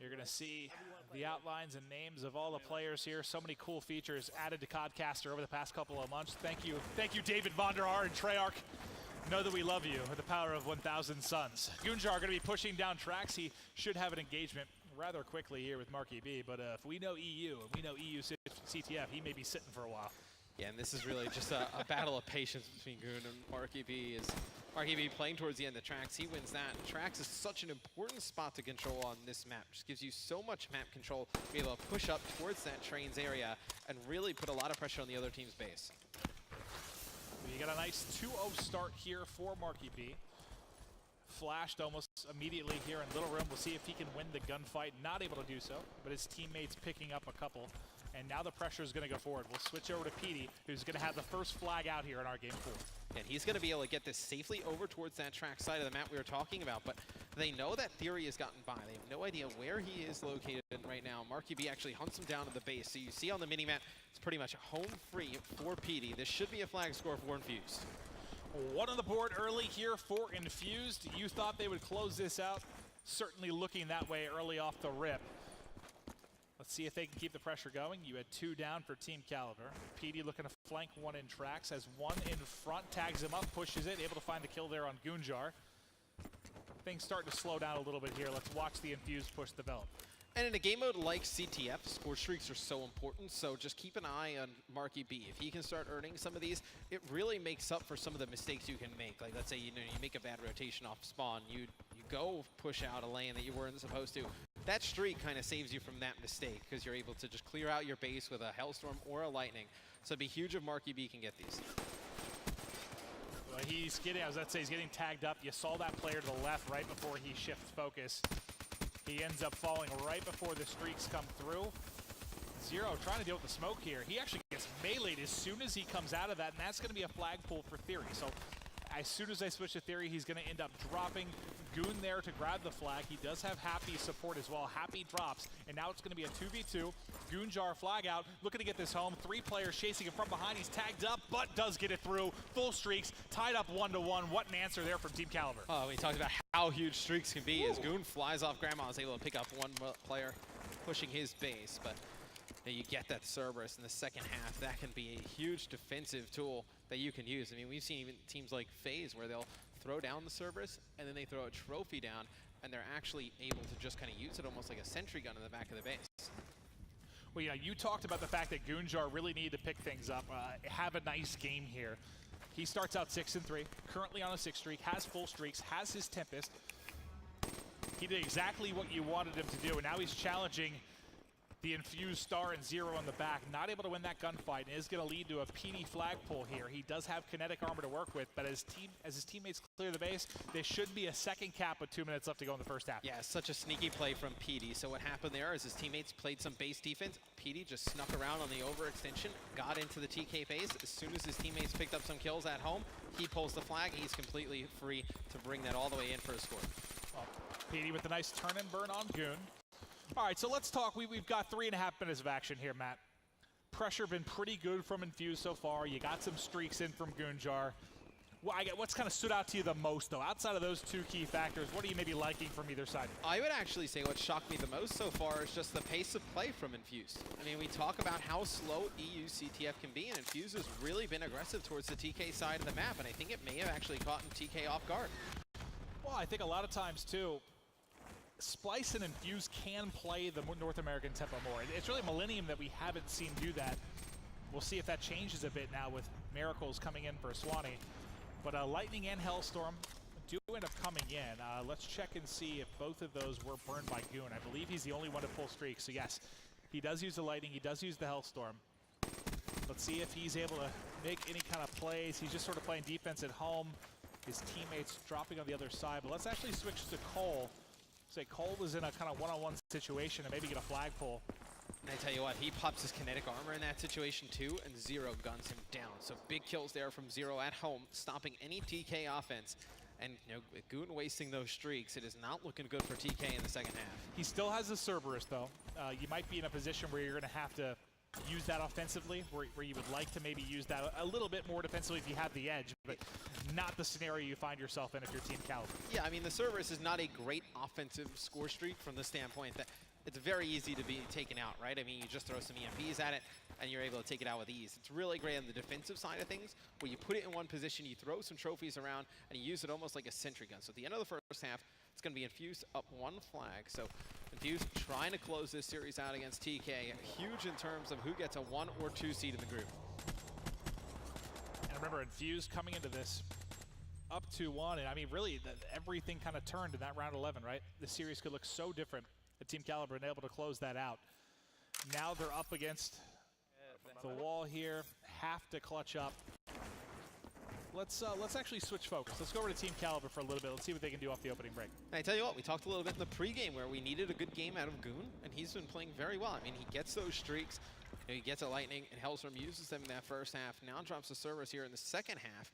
You're going to see the outlines and names of all the players here. So many cool features added to Codcaster over the past couple of months. Thank you, David Vonderar and Treyarch. Know that we love you with the power of 1,000 suns. Goonjar going to be pushing down tracks. He should have an engagement rather quickly here with Marky B, but if we know EU and we know EU CTF, he may be sitting for a while. Yeah, and this is really just a battle of patience between Goon and Marky B. Marky B playing towards the end of the tracks, he wins that. Tracks is such an important spot to control on this map. Just gives you so much map control, be able to push up towards that trains area and really put a lot of pressure on the other team's base. You got a nice 2-0 start here for Marky B. Flashed almost immediately here in Little Room. We'll see if he can win the gunfight. Not able to do so, but his teammates picking up a couple. And now the pressure is going to go forward. We'll switch over to Petey, who's going to have the first flag out here in our game 4. And he's going to be able to get this safely over towards that track side of the map we were talking about. But they know that Theory has gotten by. They have no idea where he is located right now. Marky B actually hunts him down to the base. So you see on the mini-map, it's pretty much home free for Petey. This should be a flag score for Infused. One on the board early here for Infused. You thought they would close this out. Certainly looking that way early off the rip. Let's see if they can keep the pressure going. You had 2 down for Team Kaliber. Petey looking to flank one in tracks, has one in front, tags him up, pushes it, able to find the kill there on Goonjar. Things starting to slow down a little bit here. Let's watch the Infused push develop. And in a game mode like CTF, score streaks are so important, so just keep an eye on Marky B. If he can start earning some of these, it really makes up for some of the mistakes you can make. Like, let's say you make a bad rotation off spawn, you go push out a lane that you weren't supposed to. That streak kind of saves you from that mistake because you're able to just clear out your base with a Hellstorm or a Lightning. So it'd be huge if Marky B can get these. Well, he's getting, I was about to say, he's getting tagged up. You saw that player to the left right before he shifts focus. He ends up falling right before the streaks come through. Zero trying to deal with the smoke here. He actually gets meleeed as soon as he comes out of that, and that's going to be a flag pull for Theory. So as soon as I switch to Theory, he's going to end up dropping Goon there to grab the flag. He does have Happy support as well. Happy drops, and now it's going to be a 2v2. Goonjar flag out, looking to get this home. 3 players chasing him from behind. He's tagged up, but does get it through. Full streaks, tied up 1-1. What an answer there from Team Kaliber. Oh, we talked about how huge streaks can be. As Goon flies off Grandma, is able to pick up one player pushing his base, but you get that Cerberus in the second half. That can be a huge defensive tool that you can use. I mean, we've seen even teams like FaZe where they'll throw down the Cerberus and then they throw a trophy down and they're actually able to just kind of use it almost like a sentry gun in the back of the base. Well, yeah, you talked about the fact that Goonjar really needed to pick things up, have a nice game here. He starts out 6-3, currently on a 6 streak, has full streaks, has his Tempest. He did exactly what you wanted him to do, and now he's challenging the Infused Star and Zero on the back, not able to win that gunfight, and is going to lead to a PD flag pull here. He does have kinetic armor to work with, but as his teammates clear the base, there should be a second cap with 2 minutes left to go in the first half. Yeah, such a sneaky play from PD. So what happened there is his teammates played some base defense. PD just snuck around on the overextension, got into the TK base. As soon as his teammates picked up some kills at home, he pulls the flag. He's completely free to bring that all the way in for a score. Well, PD with a nice turn and burn on Goon. All right, so let's talk. We've got 3.5 minutes of action here, Matt. Pressure been pretty good from Infused so far. You got some streaks in from Goonjar. Well, what's kind of stood out to you the most, though? Outside of those 2 key factors, what are you maybe liking from either side? I would actually say what shocked me the most so far is just the pace of play from Infused. I mean, we talk about how slow EU CTF can be, and Infused has really been aggressive towards the TK side of the map, and I think it may have actually caught TK off guard. Well, I think a lot of times, too, Splice and Infuse can play the North American tempo more. It's really Millennium that we haven't seen do that. We'll see if that changes a bit now with Miracles coming in for Swanee. But Lightning and Hellstorm do end up coming in. Let's check and see if both of those were burned by Goon. I believe he's the only one to pull streaks. So yes, he does use the Lightning, he does use the Hellstorm. Let's see if he's able to make any kind of plays. He's just sort of playing defense at home. His teammates dropping on the other side. But let's actually switch to Cole. Say Cole is in a kind of one-on-one situation and maybe get a flag pull. And I tell you what, he pops his kinetic armor in that situation too, and Zero guns him down. So big kills there from Zero at home, stopping any TK offense. And with Goon wasting those streaks, it is not looking good for TK in the second half. He still has the Cerberus though. You might be in a position where you're going to have to use that offensively, where you would like to maybe use that a little bit more defensively if you have the edge. But not the scenario you find yourself in if you're Team Kaliber. Yeah, I mean, the Cerberus is not a great offensive score streak from the standpoint that it's very easy to be taken out, right? I mean, you just throw some EMPs at it, and you're able to take it out with ease. It's really great on the defensive side of things, where you put it in one position, you throw some trophies around, and you use it almost like a sentry gun. So at the end of the first half, it's going to be Infused up 1 flag. So Infused trying to close this series out against TK. Huge in terms of who gets a 1 or 2 seed in the group. And remember, Infused coming into this up 2-1, and I mean, really, everything kind of turned in that round 11, right? The series could look so different. The Team Kaliber been able to close that out. Now they're up against the wall here, have to clutch up. Let's actually switch focus. Let's go over to Team Kaliber for a little bit. Let's see what they can do off the opening break. And I tell you what, we talked a little bit in the pregame where we needed a good game out of Goon, and he's been playing very well. I mean, he gets those streaks, you know, he gets a lightning, and Hellstorm uses them in that first half. Now drops the Cerberus here in the second half.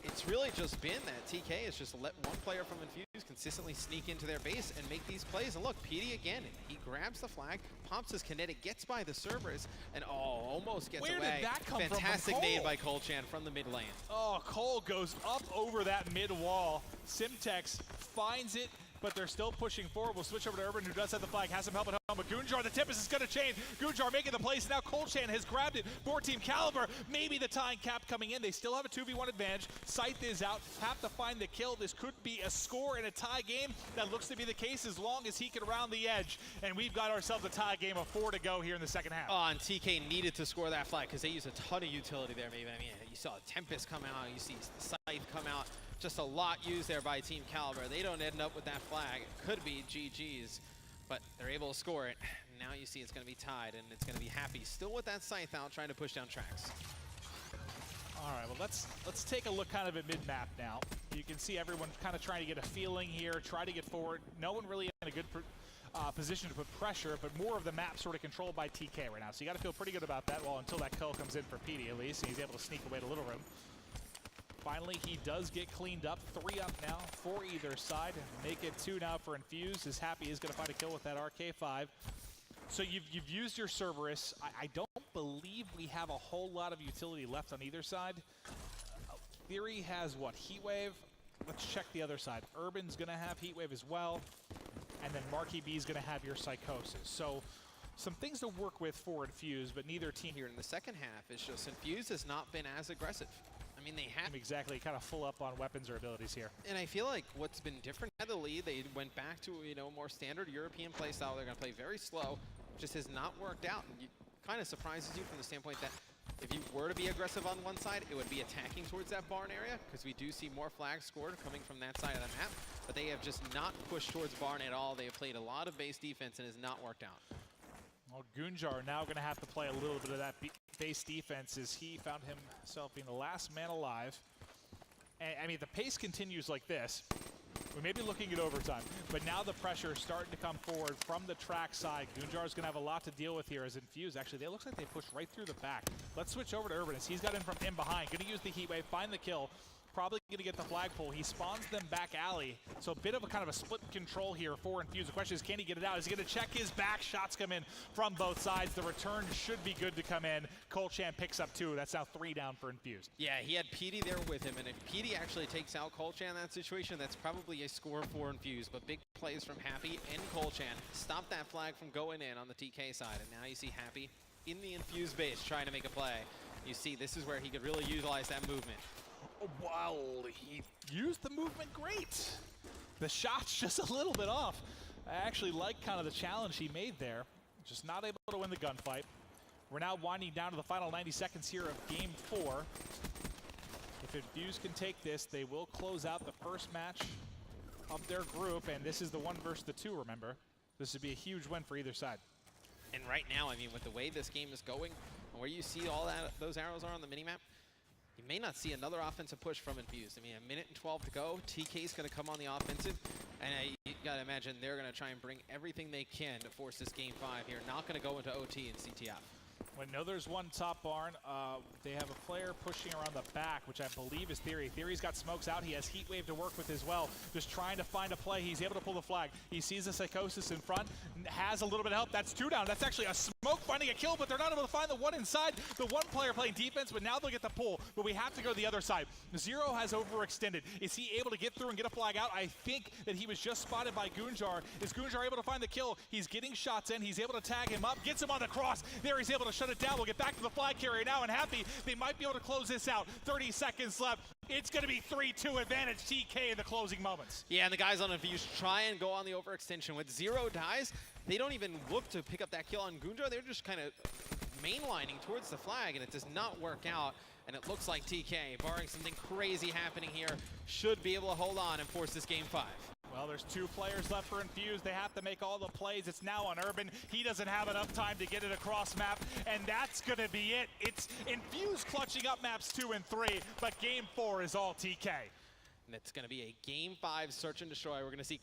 It's really just been that TK has just let one player from Infused consistently sneak into their base and make these plays. And look, PD again, he grabs the flag, pops his kinetic, gets by the Cerberus, and almost gets away. Where did that come from? Fantastic nade by Colchan from the mid lane. Oh, Cole goes up over that mid wall. Simtex finds it, but they're still pushing forward. We'll switch over to Urban, who does have the flag, has some help at home, but Goonjar, the Tempest is going to change. Goonjar making the place, and now Colchan has grabbed it for Team Kaliber. Maybe the tying cap coming in. They still have a 2v1 advantage. Scythe is out, have to find the kill. This could be a score in a tie game. That looks to be the case as long as he can round the edge. And we've got ourselves a tie game of 4 to go here in the second half. Oh, and TK needed to score that flag because they use a ton of utility there, maybe. I mean, you saw Tempest come out, you see Scythe come out. Just a lot used there by Team Kaliber. They don't end up with that flag. It could be GG's, but they're able to score it. Now you see it's going to be tied, and it's going to be Happy still with that Scythe out, trying to push down tracks. All right, well, let's take a look kind of at mid-map now. You can see everyone kind of trying to get a feeling here, try to get forward. No one really in a good position to put pressure, but more of the map sort of controlled by TK right now. So you got to feel pretty good about that, well, until that kill comes in for PD at least, and he's able to sneak away to Little Room. Finally, he does get cleaned up. 3 up now for either side. Make it 2 now for Infused, as Happy is going to find a kill with that RK5. So you've used your Cerberus. I don't believe we have a whole lot of utility left on either side. Theory has what? Heatwave? Let's check the other side. Urban's going to have Heatwave as well. And then Marky B is going to have your Psychosis. So some things to work with for Infused, but neither team Here in the second half, it's just Infused has not been as aggressive. I mean, they have exactly kind of full up on weapons or abilities here. And I feel like what's been different at the lead, they went back to, you know, more standard European play style. They're going to play very slow. Just has not worked out. And it kind of surprises you from the standpoint that if you were to be aggressive on one side, it would be attacking towards that barn area, because we do see more flags scored coming from that side of the map. But they have just not pushed towards barn at all. They have played a lot of base defense and has not worked out. Well, Goonjar now going to have to play a little bit of that base defense as he found himself being the last man alive. And, I mean, the pace continues like this. We may be looking at overtime, but now the pressure is starting to come forward from the track side. Goonjar is going to have a lot to deal with here as Infused. Actually, it looks like they pushed right through the back. Let's switch over to Urban as he's got in from in behind. Going to use the Heatwave, find the kill. Probably going to get the flagpole. He spawns them back alley. So a bit of a kind of a split control here for Infused. The question is, can he get it out? Is he going to check his back? Shots come in from both sides. The return should be good to come in. Colchan picks up 2. That's now 3 down for Infused. Yeah, he had PD there with him, and if PD actually takes out Colchan in that situation, that's probably a score for Infused. But big plays from Happy and Colchan stop that flag from going in on the TK side. And now you see Happy in the Infused base trying to make a play. You see, this is where he could really utilize that movement. Wow, he used the movement great. The shot's just a little bit off. I actually like kind of the challenge he made there. Just not able to win the gunfight. We're now winding down to the final 90 seconds here of Game 4. If Infused can take this, they will close out the first match of their group, and this is the 1 versus the 2, remember. This would be a huge win for either side. And right now, I mean, with the way this game is going, and where you see all that those arrows are on the minimap, you may not see another offensive push from Infused. I mean, 1 minute and 12 to go. TK's going to come on the offensive, and you got to imagine they're going to try and bring everything they can to force this Game 5 here. Not going to go into OT and CTF. We know there's one top barn. They have a player pushing around the back, which I believe is Theory. Theory's got smokes out. He has Heat Wave to work with as well. Just trying to find a play. He's able to pull the flag. He sees the Psychosis in front, has a little bit of help. That's 2 down. That's actually a smoke finding a kill, but they're not able to find the one inside. The one player playing defense, but now they'll get the pull. But we have to go to the other side. Zero has overextended. Is he able to get through and get a flag out? I think that he was just spotted by Gunjar. Is Gunjar able to find the kill? He's getting shots in. He's able to tag him up, gets him on the cross. There he's able to shut it down. We'll get back to the flag carrier now, and Happy, they might be able to close this out. 30 seconds left. It's going to be 3-2 advantage TK in the closing moments. Yeah, and the guys on Infused try and go on the overextension. With 0 dies, they don't even look to pick up that kill on Gunjar. They're just kind of mainlining towards the flag, and it does not work out. And it looks like TK, barring something crazy happening here, should be able to hold on and force this game 5. Well, there's 2 players left for Infused. They have to make all the plays. It's now on Urban. He doesn't have enough time to get it across map, and that's going to be it. It's Infused clutching up maps 2 and 3, but game 4 is all TK. And it's going to be a game 5 search and destroy. We're going to see